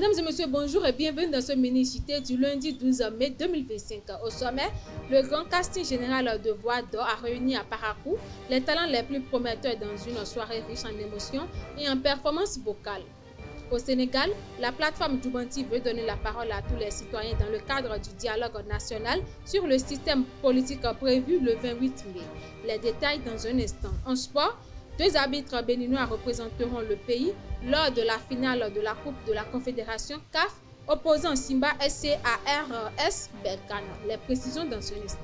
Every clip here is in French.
Mesdames et messieurs, bonjour et bienvenue dans ce mini-JT du lundi 12 mai 2025. Au sommet, le grand casting général de Voix d'Or a réuni à Parakou les talents les plus prometteurs dans une soirée riche en émotions et en performances vocales. Au Sénégal, la plateforme Djoubanti veut donner la parole à tous les citoyens dans le cadre du dialogue national sur le système politique prévu le 28 mai. Les détails dans un instant. En sport, deux arbitres béninois représenteront le pays lors de la finale de la Coupe de la Confédération CAF opposant Simba SC à RS Berkane. Les précisions dans un instant.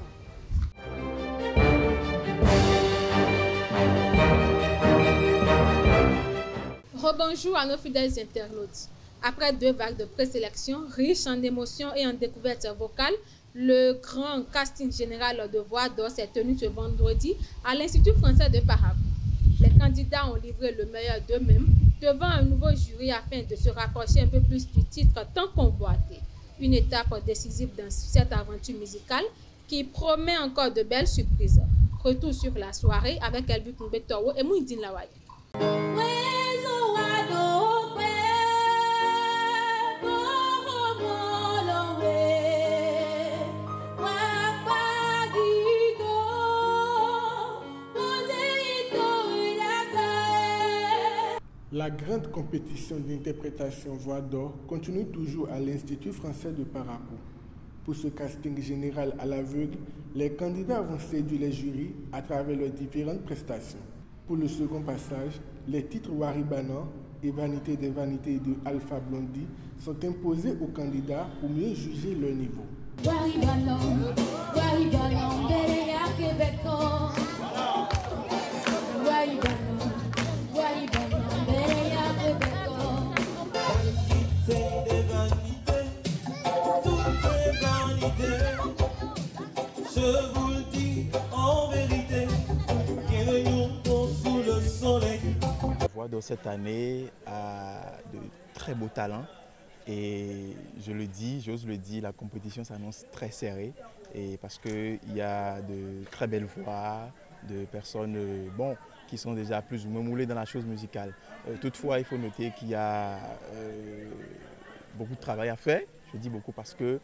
Rebonjour à nos fidèles internautes. Après deux vagues de présélection riches en émotions et en découvertes vocales, le grand casting général de Voix d'Or s'est tenu ce vendredi à l'Institut français de Parakou. Les candidats ont livré le meilleur d'eux-mêmes devant un nouveau jury afin de se rapprocher un peu plus du titre tant convoité. Une étape décisive dans cette aventure musicale qui promet encore de belles surprises. Retour sur la soirée avec Elvi Kumbetowo et Mouidine Lawali. La grande compétition d'interprétation Voix d'Or continue toujours à l'Institut français de Parakou. Pour ce casting général à l'aveugle, les candidats vont séduire les jurys à travers leurs différentes prestations. Pour le second passage, les titres Waribanan et Vanité des vanités de Alpha Blondy sont imposés aux candidats pour mieux juger leur niveau. Je vous le dis en vérité, sous le soleil. Voix d'Or cette année a de très beaux talents et je le dis, j'ose le dire, la compétition s'annonce très serrée et parce qu'il y a de très belles voix, de personnes qui sont déjà plus ou moins moulées dans la chose musicale. Toutefois, il faut noter qu'il y a beaucoup de travail à faire. Je dis beaucoup parce que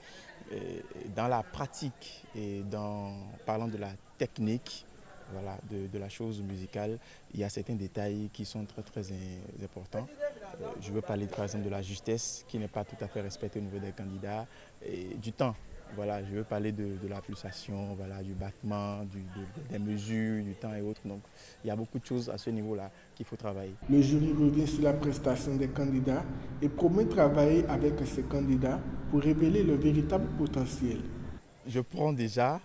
dans la pratique et parlant de la technique, voilà, de la chose musicale, il y a certains détails qui sont très très importants. Je veux parler par exemple de la justesse qui n'est pas tout à fait respectée au niveau des candidats et du temps. Voilà, je veux parler de la pulsation, voilà, du battement, des mesures, du temps et autres. Donc, il y a beaucoup de choses à ce niveau-là qu'il faut travailler. Le jury revient sur la prestation des candidats et promet de travailler avec ces candidats pour révéler le véritable potentiel. Je prends déjà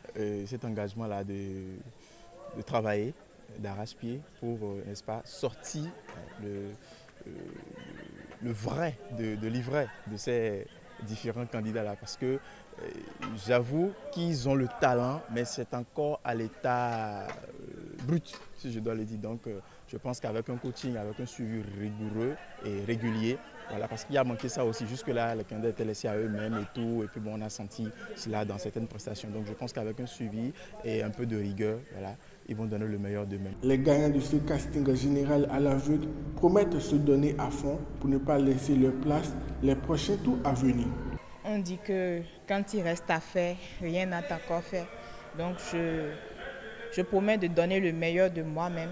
cet engagement-là de travailler d'arrache-pied pour, n'est-ce pas, sortir le vrai de l'ivraie de ces différents candidats-là. Parce que j'avoue qu'ils ont le talent, mais c'est encore à l'état brut, si je dois le dire. Donc, je pense qu'avec un coaching, avec un suivi rigoureux et régulier, voilà, parce qu'il y a manqué ça aussi. Jusque-là, les candidats étaient laissés à eux-mêmes et tout. Et puis, bon, on a senti cela dans certaines prestations. Donc, je pense qu'avec un suivi et un peu de rigueur, voilà, ils vont donner le meilleur d'eux-mêmes. Les gagnants de ce casting général à l'aveugle promettent se donner à fond pour ne pas laisser leur place les prochains tours à venir. On dit que quand il reste à faire, rien n'a encore fait. Donc je promets de donner le meilleur de moi-même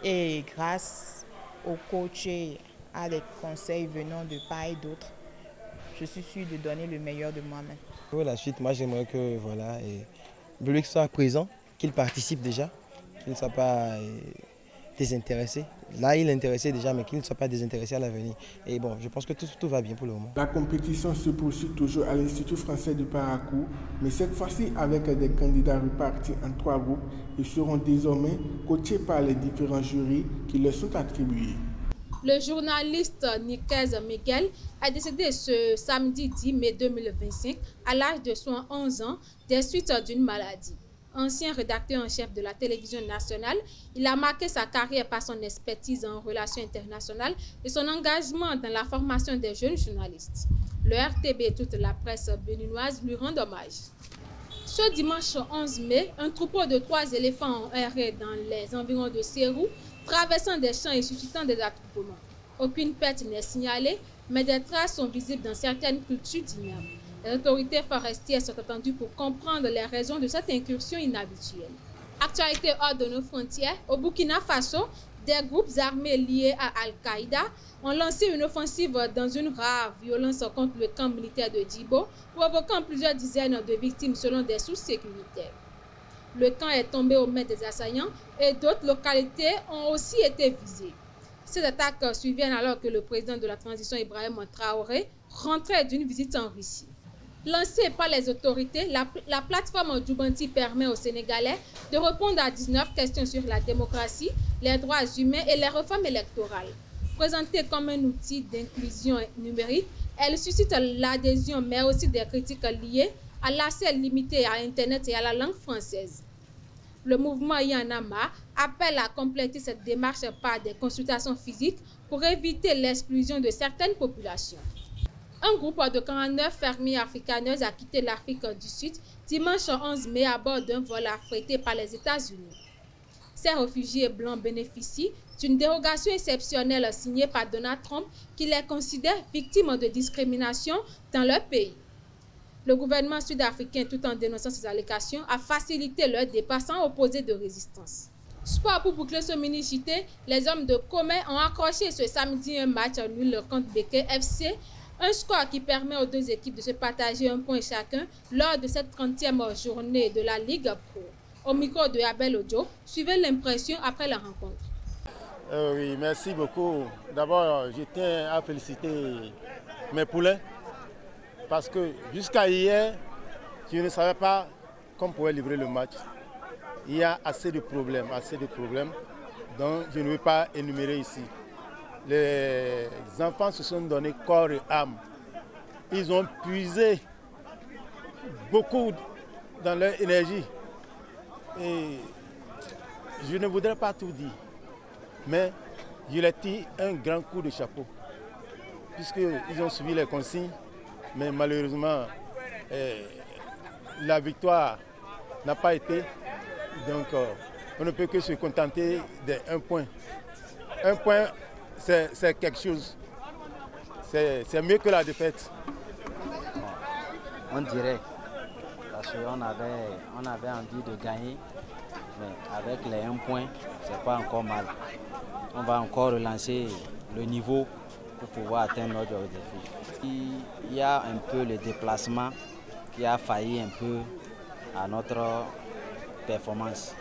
et grâce au coach et à des conseils venant de part et d'autre, je suis sûre de donner le meilleur de moi-même. Pour la suite, moi j'aimerais que voilà, le public soit présent, qu'il participe déjà, qu'il ne soit pas désintéressé. Là, il est intéressé déjà, mais qu'il ne soit pas désintéressé à l'avenir. Et bon, je pense que tout va bien pour le moment. La compétition se poursuit toujours à l'Institut français de Parakou, mais cette fois-ci avec des candidats repartis en 3 groupes. Ils seront désormais coachés par les différents jurys qui leur sont attribués. Le journaliste Nikez Miguel a décédé ce samedi 10 mai 2025 à l'âge de 71 ans des suites d'une maladie. Ancien rédacteur en chef de la télévision nationale, il a marqué sa carrière par son expertise en relations internationales et son engagement dans la formation des jeunes journalistes. Le RTB et toute la presse béninoise lui rendent hommage. Ce dimanche 11 mai, un troupeau de 3 éléphants ont erré dans les environs de Sérou, traversant des champs et suscitant des attroupements. Aucune perte n'est signalée, mais des traces sont visibles dans certaines cultures d'immeubles. Les autorités forestières sont attendues pour comprendre les raisons de cette incursion inhabituelle. Actualité hors de nos frontières, au Burkina Faso, des groupes armés liés à Al-Qaïda ont lancé une offensive dans une rare violence contre le camp militaire de Djibo, provoquant plusieurs dizaines de victimes selon des sources sécuritaires. Le camp est tombé aux mains des assaillants et d'autres localités ont aussi été visées. Ces attaques surviennent alors que le président de la transition, Ibrahim Traoré, rentrait d'une visite en Russie. Lancée par les autorités, la plateforme Djoubanti permet aux Sénégalais de répondre à 19 questions sur la démocratie, les droits humains et les réformes électorales. Présentée comme un outil d'inclusion numérique, elle suscite l'adhésion mais aussi des critiques liées à l'accès limité à Internet et à la langue française. Le mouvement Y en a marre appelle à compléter cette démarche par des consultations physiques pour éviter l'exclusion de certaines populations. Un groupe de 49 fermiers africaneuses a quitté l'Afrique du Sud dimanche 11 mai à bord d'un vol affrété par les États-Unis. Ces réfugiés blancs bénéficient d'une dérogation exceptionnelle signée par Donald Trump qui les considère victimes de discrimination dans leur pays. Le gouvernement sud-africain, tout en dénonçant ces allégations, a facilité leur départ sans opposer de résistance. Sport pour boucler ce mini-JT, les hommes de Commet ont accroché ce samedi un match nul contre Beke FC, un score qui permet aux deux équipes de se partager un point chacun lors de cette 30e journée de la Ligue Pro. Au micro de Abel Ojo, suivez l'impression après la rencontre. Oui, merci beaucoup. D'abord, je tiens à féliciter mes poulains parce que jusqu'à hier, je ne savais pas qu'on pouvait livrer le match. Il y a assez de problèmes, donc je ne vais pas énumérer ici. Les enfants se sont donnés corps et âme. Ils ont puisé beaucoup dans leur énergie. Et je ne voudrais pas tout dire, mais je leur tire un grand coup de chapeau, puisqu'ils ont suivi les consignes, mais malheureusement, la victoire n'a pas été. Donc, on ne peut que se contenter d'un point. Un point, c'est quelque chose. C'est mieux que la défaite. On dirait, parce qu'on avait envie de gagner, mais avec les 1 point, c'est pas encore mal. On va encore relancer le niveau pour pouvoir atteindre notre objectif. Il y a un peu le déplacement qui a failli un peu à notre performance,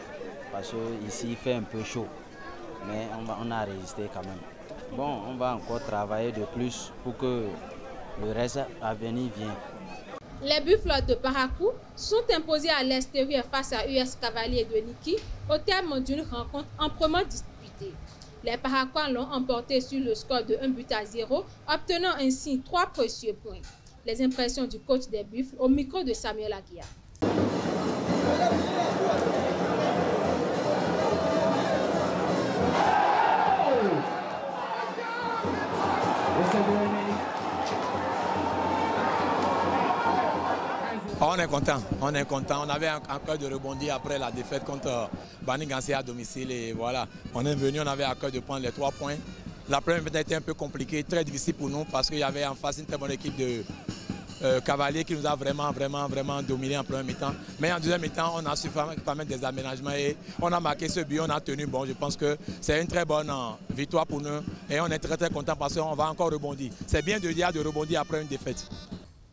parce qu'ici il fait un peu chaud, mais on a résisté quand même. Bon, on va encore travailler de plus pour que le reste à venir vienne. Les Buffles de Parakou sont imposés à l'extérieur face à US Cavaliers de Niki au terme d'une rencontre amplement disputée. Les Paraquois l'ont emporté sur le score de 1-0, obtenant ainsi 3 précieux points. Les impressions du coach des Buffles au micro de Samuel Aguia. On est content, on avait un cœur de rebondir après la défaite contre Bani Gansé à domicile et voilà, on est venu, on avait à cœur de prendre les 3 points. La première mi-temps était un peu compliquée, très difficile pour nous parce qu'il y avait en face une très bonne équipe de Cavaliers qui nous a vraiment dominé en première mi-temps. Mais en deuxième mi-temps, on a su mettre des aménagements et on a marqué ce but, on a tenu bon. Je pense que c'est une très bonne victoire pour nous et on est très content parce qu'on va encore rebondir. C'est bien de dire de rebondir après une défaite.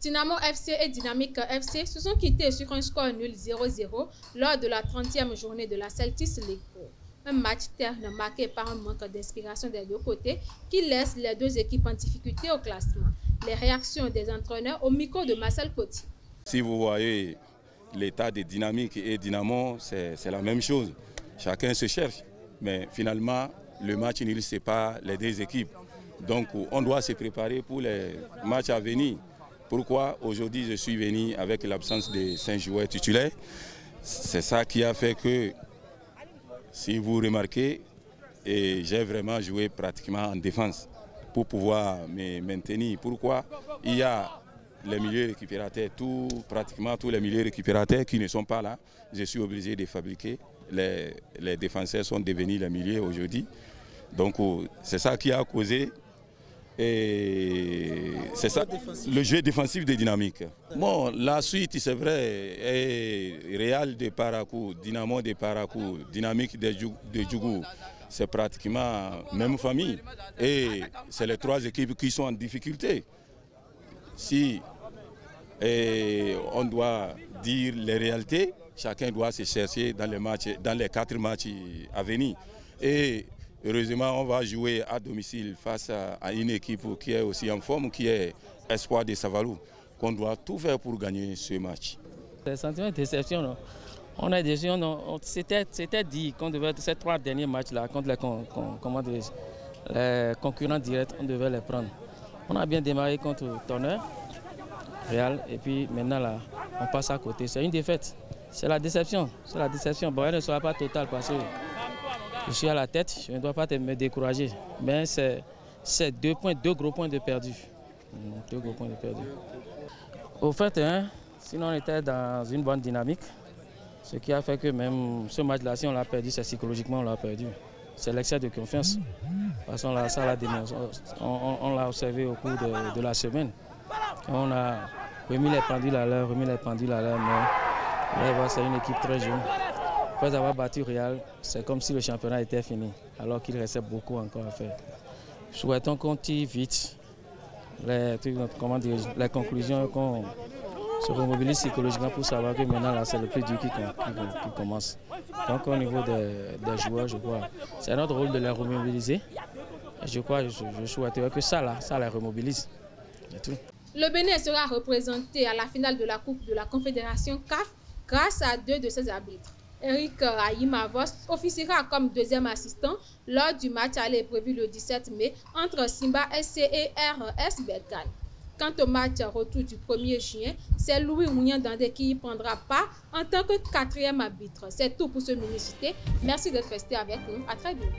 Dynamo FC et Dynamique FC se sont quittés sur un score nul 0-0 lors de la 30e journée de la Celtics League Pro. Un match terne marqué par un manque d'inspiration des deux côtés qui laisse les deux équipes en difficulté au classement. Les réactions des entraîneurs au micro de Marcel Coty. Si vous voyez l'état de Dynamique et Dynamo, c'est la même chose. Chacun se cherche, mais finalement, le match ne sépare les deux équipes. Donc on doit se préparer pour les matchs à venir. Pourquoi aujourd'hui je suis venu avec l'absence de 5 joueurs titulaires? C'est ça qui a fait que, si vous remarquez, j'ai vraiment joué pratiquement en défense pour pouvoir me maintenir. Pourquoi? Il y a les milieux récupérateurs, pratiquement tous les milieux récupérateurs qui ne sont pas là. Je suis obligé de fabriquer. Les défenseurs sont devenus les milieux aujourd'hui. Donc c'est ça qui a causé Et c'est ça, le jeu défensif de Dynamique. Bon, la suite, c'est vrai, est Real de Parakou, Dynamo de Parakou, Dynamique de Djougou. C'est pratiquement la même famille. Et c'est les 3 équipes qui sont en difficulté. Si on doit dire les réalités, chacun doit se chercher dans les 4 matchs à venir. Et heureusement, on va jouer à domicile face à une équipe qui est aussi en forme, qui est Espoir de Savalou, qu'on doit tout faire pour gagner ce match. Le sentiment de déception, non. On a déçu, c'était dit qu'on devait, ces 3 derniers matchs-là, contre les concurrents directs, on devait les prendre. On a bien démarré contre Tonnerre, Real, et puis maintenant là, on passe à côté. C'est une défaite. C'est la déception. C'est la déception. Bon, elle ne sera pas totale parce que je suis à la tête, je ne dois pas me décourager. Mais c'est 2 gros points de perdu. 2 gros points de perdu. Au fait, sinon on était dans une bonne dynamique. Ce qui a fait que même ce match-là, si on l'a perdu, c'est psychologiquement on l'a perdu. C'est l'excès de confiance. Parce qu'on on l'a observé au cours de la semaine. On a remis les pendules à l'heure, mais c'est une équipe très jeune. Après avoir battu Real, c'est comme si le championnat était fini, alors qu'il restait beaucoup encore à faire. Souhaitons qu'on tire vite les conclusions, qu'on se remobilise psychologiquement pour savoir que maintenant c'est le plus dur qui commence. Donc au niveau des joueurs, je crois, c'est notre rôle de les remobiliser. Et je crois, je souhaiterais que ça les remobilise. Tout. Le Bénin sera représenté à la finale de la Coupe de la Confédération CAF grâce à 2 de ses arbitres. Eric Ayimavos officiera comme 2e assistant lors du match aller prévu le 17 mai entre Simba SC et RS Berkane. Quant au match retour du 1er juin, c'est Louis Mounian-Dandé qui y prendra part en tant que 4e arbitre. C'est tout pour ce mini-JT. Merci d'être resté avec nous. À très bientôt.